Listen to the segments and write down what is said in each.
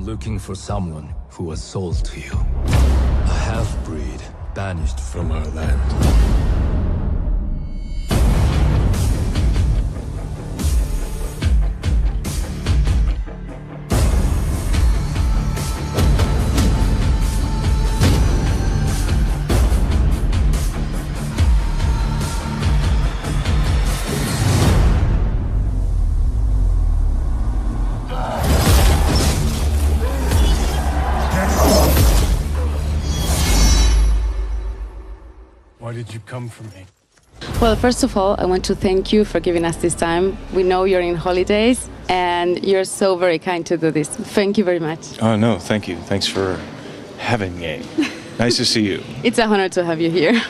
looking for someone who was sold to you. A half-breed banished from our land. Why did you come for me? Well, first of all, I want to thank you for giving us this time. We know you're in holidays, and you're so very kind to do this. Thank you very much. Oh, no, thank you. Thanks for having me. Nice to see you. It's an honor to have you here.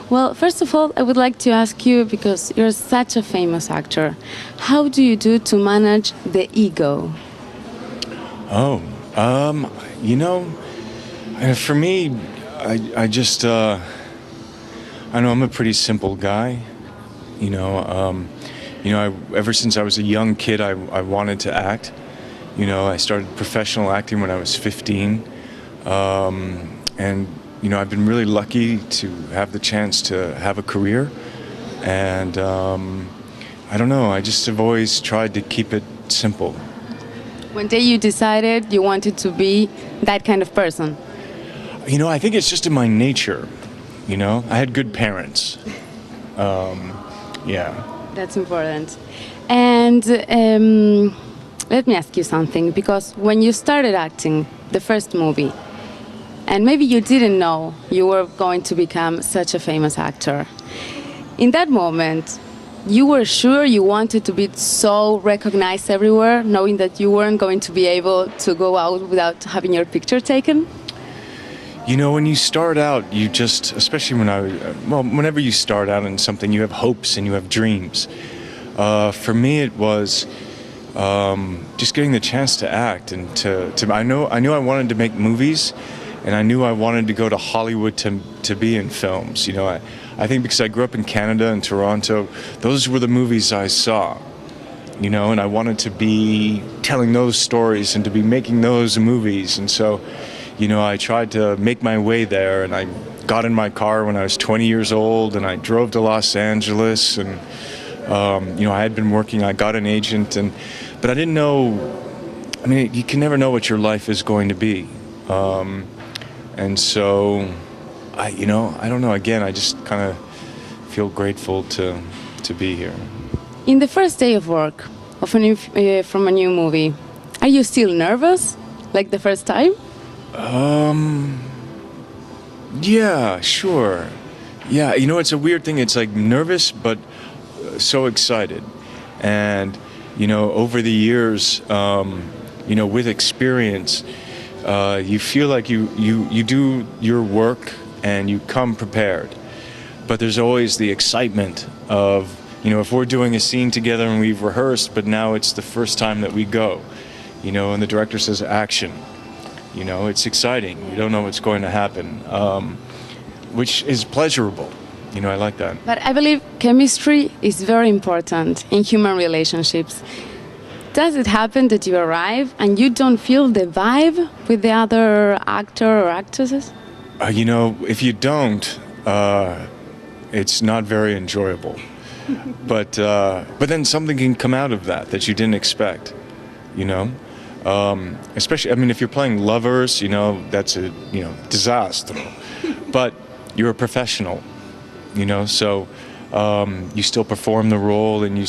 Well, first of all, I would like to ask you, because you're such a famous actor, how do you do to manage the ego? Oh, you know, for me, I just, I know I'm a pretty simple guy. Ever since I was a young kid, I wanted to act. I started professional acting when I was 15. And I've been really lucky to have the chance to have a career. And I don't know, I just have always tried to keep it simple. One day you decided you wanted to be that kind of person. I think it's just in my nature. I had good parents. Yeah. That's important. And let me ask you something, because when you started acting, the first movie, and maybe you didn't know you were going to become such a famous actor, in that moment, you were sure you wanted to be so recognized everywhere, knowing that you weren't going to be able to go out without having your picture taken? When you start out, you just, especially whenever you start out in something, you have hopes and you have dreams. For me, it was just getting the chance to act, and I knew I wanted to make movies, and I knew I wanted to go to Hollywood to be in films. I think because I grew up in Canada and Toronto, those were the movies I saw. And I wanted to be telling those stories and to be making those movies, and so. I tried to make my way there, and I got in my car when I was 20 years old, and I drove to Los Angeles, and I had been working. I got an agent, but I didn't know. You can never know what your life is going to be, and so I don't know. Again, I just kind of feel grateful to be here. In the first day of work from a new movie, are you still nervous, like the first time? Yeah, sure. Yeah, it's a weird thing. It's like nervous, but so excited. And, over the years, with experience, you feel like you do your work and you come prepared. But there's always the excitement of, if we're doing a scene together and we've rehearsed, but now it's the first time that we go, and the director says action. It's exciting. You don't know what's going to happen, which is pleasurable. I like that. But I believe chemistry is very important in human relationships. Does it happen that you arrive and you don't feel the vibe with the other actor or actresses? If you don't, it's not very enjoyable. But then something can come out of that you didn't expect. Especially, if you're playing lovers, that's a, disaster. But you're a professional, so you still perform the role, and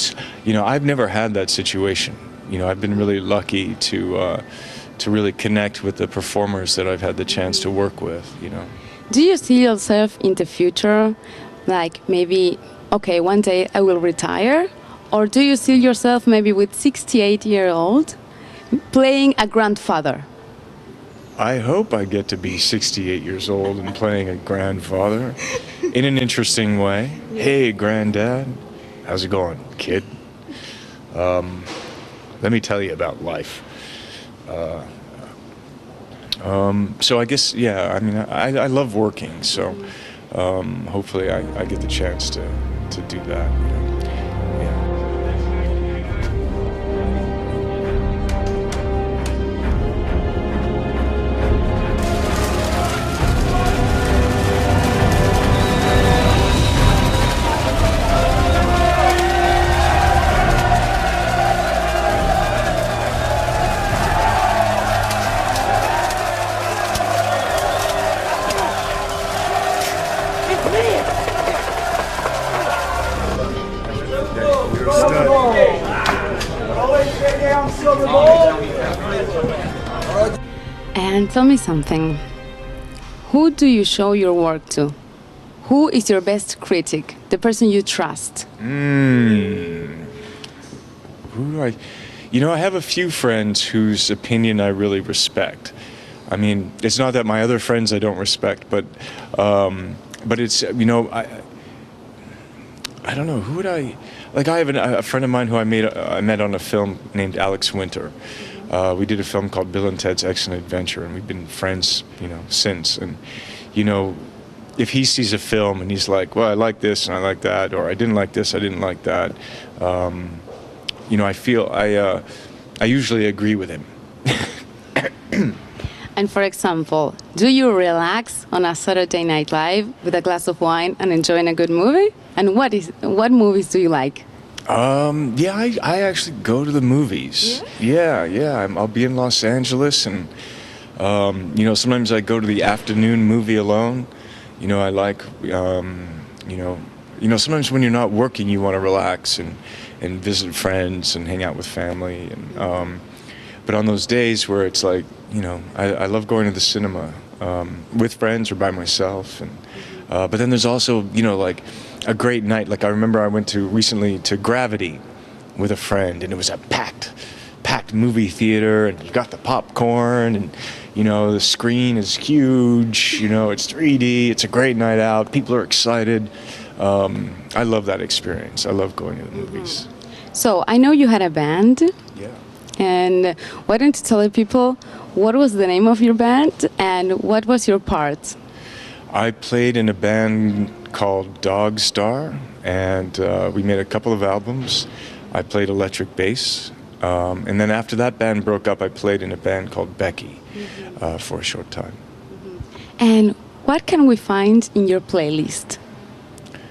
I've never had that situation. I've been really lucky to really connect with the performers that I've had the chance to work with, Do you see yourself in the future, like maybe, okay, one day I will retire? Or do you see yourself maybe with 68-year-old? Playing a grandfather? I hope I get to be 68 years old and playing a grandfather in an interesting way. Hey, granddad, how's it going, kid? Let me tell you about life. So I guess, yeah, I love working, so hopefully I get the chance to do that. Yeah. And tell me something. Who do you show your work to? Who is your best critic? The person you trust? Who do I... You know, I have a few friends whose opinion I really respect. I mean, it's not that my other friends I don't respect, but it's, you know, I don't know, who would I... Like, I have a friend of mine who I met on a film named Alex Winter. We did a film called Bill and Ted's Excellent Adventure, and we've been friends, you know, since. And, you know, if he sees a film and he's like, well, I like this and I like that, or I didn't like this, I didn't like that, you know, I feel I usually agree with him. And for example, do you relax on a Saturday Night Live with a glass of wine and enjoying a good movie? And what movies do you like? Yeah, I actually go to the movies. Yeah. I'll be in Los Angeles, and you know, sometimes I go to the afternoon movie alone. You know, I like you know, sometimes when you're not working, you want to relax and visit friends and hang out with family. And but on those days where it's like, you know, I love going to the cinema with friends or by myself. And but then there's also, you know, like a great night. Like I remember I went recently to Gravity with a friend, and it was a packed movie theater, and you got the popcorn, and you know, the screen is huge, you know, it's 3D, it's a great night out, people are excited. I love that experience. I love going to the movies. So I know you had a band. Yeah. And why don't you tell the people what was the name of your band and what was your part? I played in a band called Dog Star, and we made a couple of albums. I played electric bass, and then after that band broke up, I played in a band called Becky for a short time. And what can we find in your playlist?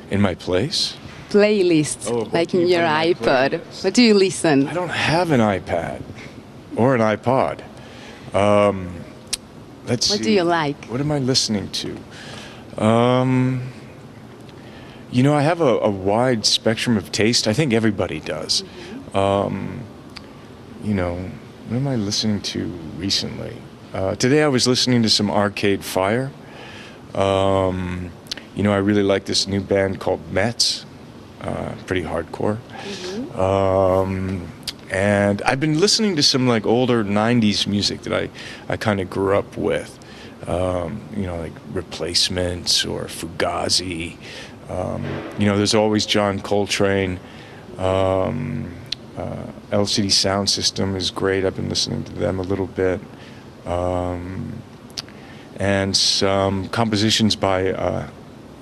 In my place? Playlist, Oh, like in your iPod. playlist? What do you listen? I don't have an iPad or an iPod. Let's see. What do you like? What am I listening to? You know, I have a wide spectrum of taste. I think everybody does. You know, what am I listening to recently? Today I was listening to some Arcade Fire. You know, I really like this new band called Mets. Pretty hardcore. And I've been listening to some like older 90s music that I kind of grew up with. You know, like Replacements or Fugazi. You know, there's always John Coltrane. LCD Sound System is great. I've been listening to them a little bit. And some compositions by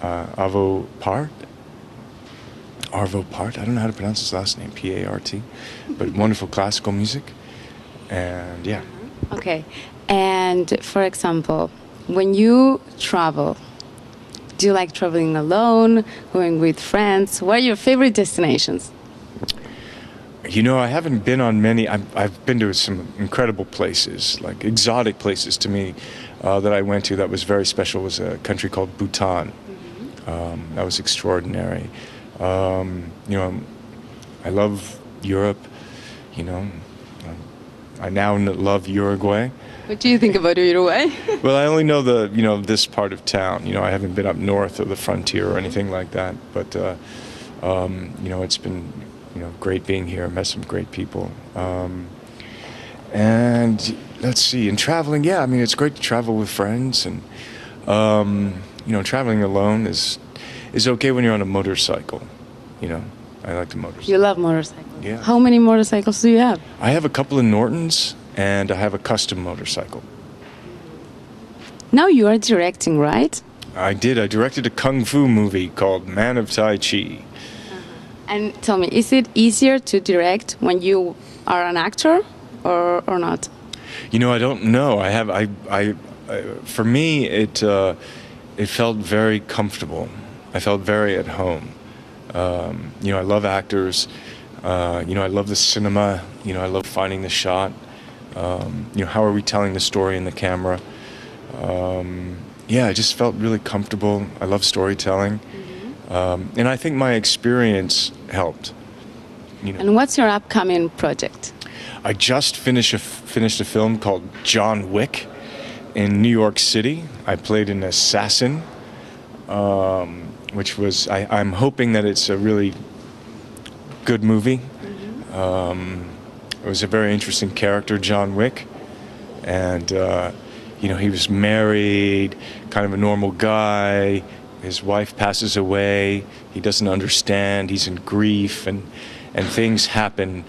Arvo Part. I don't know how to pronounce his last name, P-A-R-T, but wonderful classical music. And yeah. Okay. And for example, when you travel, do you like traveling alone, going with friends? What are your favorite destinations? You know, I haven't been on many. I've been to some incredible places, like exotic places to me that I went to that was very special was a country called Bhutan. That was extraordinary. You know, I love Europe, you know. I now love Uruguay. What do you think about Uruguay? Well, I only know you know, this part of town. You know, I haven't been up north of the frontier or anything like that. But, you know, it's been, you know, great being here. Met some great people. And let's see, in traveling, yeah, I mean, it's great to travel with friends. And, you know, traveling alone is okay when you're on a motorcycle. You know, I like the motorcycle. You love motorcycles. Yeah. How many motorcycles do you have? I have a couple of Nortons, and I have a custom motorcycle. Now you are directing, right? I did. I directed a kung fu movie called Man of Tai Chi. And tell me, is it easier to direct when you are an actor or not? You know, I don't know. For me, it felt very comfortable. I felt very at home. You know, I love actors. You know, I love the cinema. You know, I love finding the shot. You know, how are we telling the story in the camera? Yeah, I just felt really comfortable. I love storytelling. And I think my experience helped. You know. And what's your upcoming project? I just finished a film called John Wick. in New York City. I played an assassin, which was, I'm hoping that it's a really good movie. It was a very interesting character, John Wick. And, he was married, kind of a normal guy. His wife passes away. He doesn't understand. He's in grief, and things happen.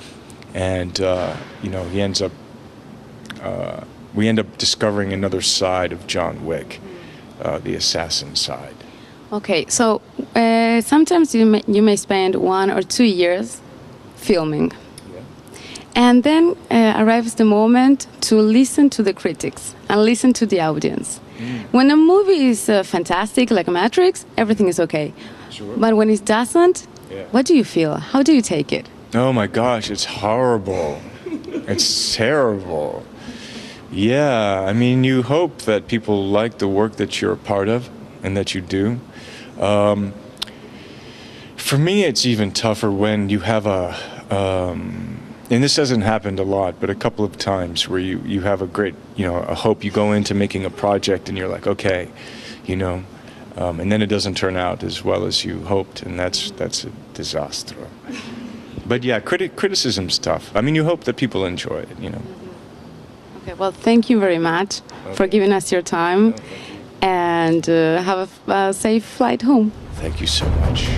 And, he ends up, we end up discovering another side of John Wick, the assassin side. Okay, so sometimes you may spend 1 or 2 years filming. Yeah. And then arrives the moment to listen to the critics and listen to the audience. When a movie is fantastic, like Matrix, everything is okay. Sure. But when it doesn't, Yeah. what do you feel? How do you take it? Oh my gosh, it's horrible. It's terrible. Yeah, I mean, you hope that people like the work that you're a part of and that you do. For me, it's even tougher when you have and this hasn't happened a lot, but a couple of times where you have a great, a hope. You go into making a project and you're like, okay, and then it doesn't turn out as well as you hoped, and that's a disaster. But yeah, criticism's tough. I mean, you hope that people enjoy it, Okay, well, thank you very much for giving us your time, and have a safe flight home. Thank you so much.